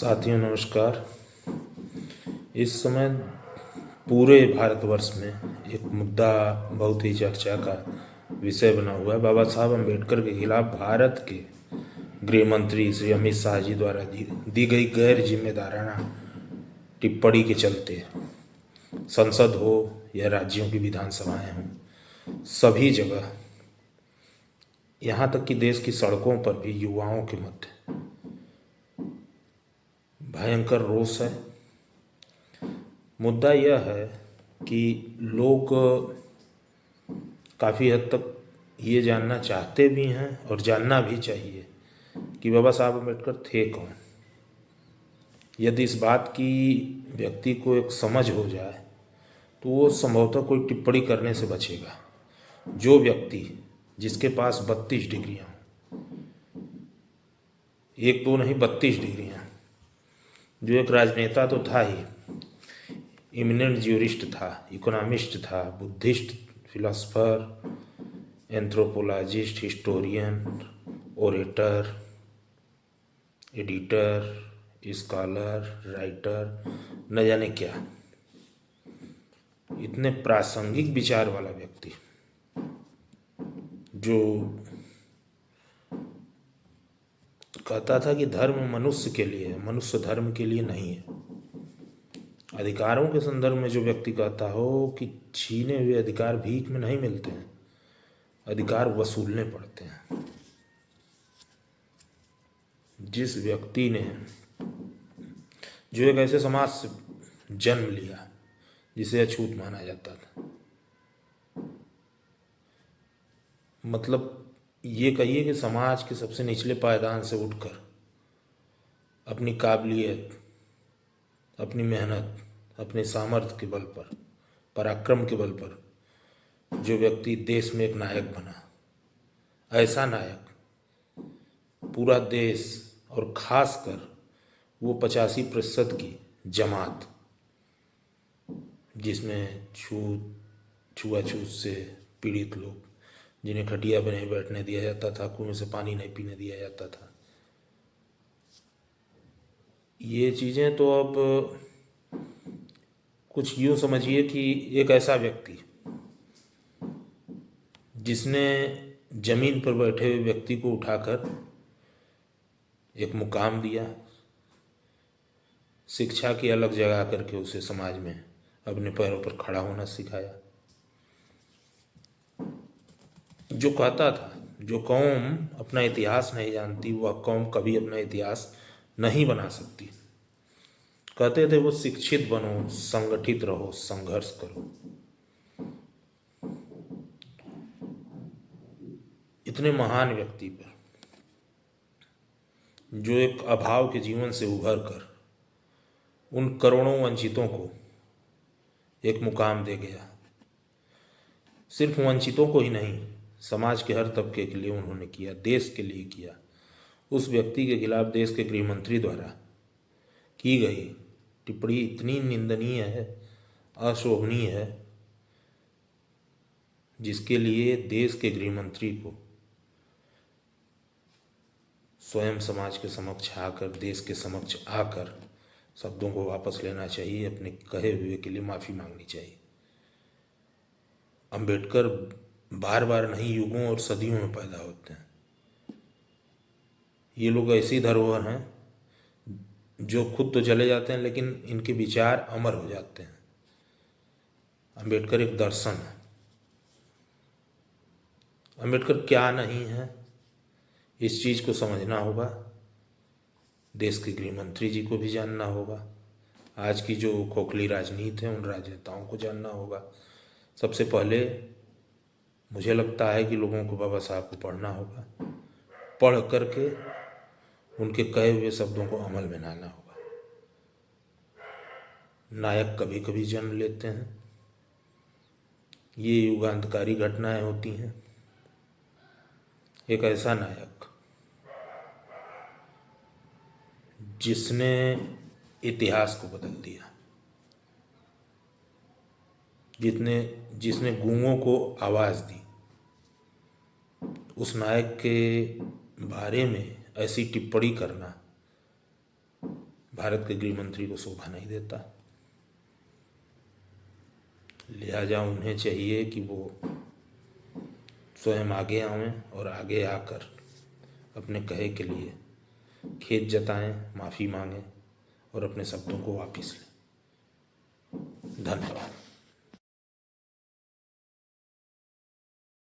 साथियों नमस्कार। इस समय पूरे भारतवर्ष में एक मुद्दा बहुत ही चर्चा का विषय बना हुआ है। बाबा साहब अम्बेडकर के खिलाफ भारत के गृह मंत्री श्री अमित शाह जी द्वारा दी गई गैर जिम्मेदाराना टिप्पणी के चलते संसद हो या राज्यों की विधानसभाएं हों, सभी जगह यहाँ तक कि देश की सड़कों पर भी युवाओं के मध्य भयंकर रोष है। मुद्दा यह है कि लोग काफ़ी हद तक ये जानना चाहते भी हैं और जानना भी चाहिए कि बाबा साहब अम्बेडकर थे कौन। यदि इस बात की व्यक्ति को एक समझ हो जाए तो वो संभवतः कोई टिप्पणी करने से बचेगा। जो व्यक्ति जिसके पास 32 डिग्रियाँ, एक दो नहीं 32 डिग्रियाँ, जो एक राजनेता तो था ही, इमिनेंट ज्यूरिस्ट था, इकोनॉमिस्ट था, Buddhist, philosopher, anthropologist, historian, orator, editor, scholar, writer, न जाने क्या, इतने प्रासंगिक विचार वाला व्यक्ति जो कहता था कि धर्म मनुष्य के लिए है, मनुष्य धर्म के लिए नहीं है। अधिकारों के संदर्भ में जो व्यक्ति कहता हो कि छीने हुए अधिकार भीख में नहीं मिलते हैं, अधिकार वसूलने पड़ते हैं। जिस व्यक्ति ने जो एक ऐसे समाज से जन्म लिया जिसे अछूत माना जाता था, मतलब ये कहिए कि समाज के सबसे निचले पायदान से उठकर अपनी काबिलियत, अपनी मेहनत, अपने सामर्थ्य के बल पर, पराक्रम के बल पर जो व्यक्ति देश में एक नायक बना, ऐसा नायक पूरा देश और खासकर वो 85% की जमात जिसमें छुआछूत से पीड़ित लोग, जिन्हें खटिया पर नहीं बैठने दिया जाता था, कुएं से पानी नहीं पीने दिया जाता था, ये चीज़ें तो अब कुछ यूँ समझिए कि एक ऐसा व्यक्ति जिसने जमीन पर बैठे हुए व्यक्ति को उठाकर एक मुकाम दिया, शिक्षा की अलग जगह करके उसे समाज में अपने पैरों पर खड़ा होना सिखाया। जो कहता था जो कौम अपना इतिहास नहीं जानती वह कौम कभी अपना इतिहास नहीं बना सकती। कहते थे वो शिक्षित बनो, संगठित रहो, संघर्ष करो। इतने महान व्यक्ति पर जो एक अभाव के जीवन से उभर कर उन करोड़ों वंचितों को एक मुकाम दे गया, सिर्फ वंचितों को ही नहीं, समाज के हर तबके के लिए उन्होंने किया, देश के लिए किया। उस व्यक्ति के खिलाफ देश के गृह मंत्री द्वारा की गई टिप्पणी इतनी निंदनीय है, अशोभनीय है, जिसके लिए देश के गृह मंत्री को स्वयं समाज के समक्ष आकर, देश के समक्ष आकर शब्दों को वापस लेना चाहिए, अपने कहे हुए के लिए माफ़ी मांगनी चाहिए। अम्बेडकर बार बार नहीं, युगों और सदियों में पैदा होते हैं। ये लोग ऐसी धरोहर हैं जो खुद तो चले जाते हैं लेकिन इनके विचार अमर हो जाते हैं। अम्बेडकर एक दर्शन है। अम्बेडकर क्या नहीं है, इस चीज़ को समझना होगा। देश के गृह मंत्री जी को भी जानना होगा। आज की जो खोखली राजनीति है उन राजनेताओं को जानना होगा। सबसे पहले मुझे लगता है कि लोगों को बाबा साहब को पढ़ना होगा, पढ़ करके उनके कहे हुए शब्दों को अमल में लाना होगा। नायक कभी कभी जन्म लेते हैं, ये युगांतकारी घटनाएं होती हैं। एक ऐसा नायक जिसने इतिहास को बदल दिया, जिसने गूंगों को आवाज़ दी, उस नायक के बारे में ऐसी टिप्पणी करना भारत के गृह मंत्री को शोभा नहीं देता। लिहाजा उन्हें चाहिए कि वो स्वयं आगे आवें और आगे आकर अपने कहे के लिए खेद जताएं, माफ़ी मांगें और अपने शब्दों को वापस लें। धन्यवाद।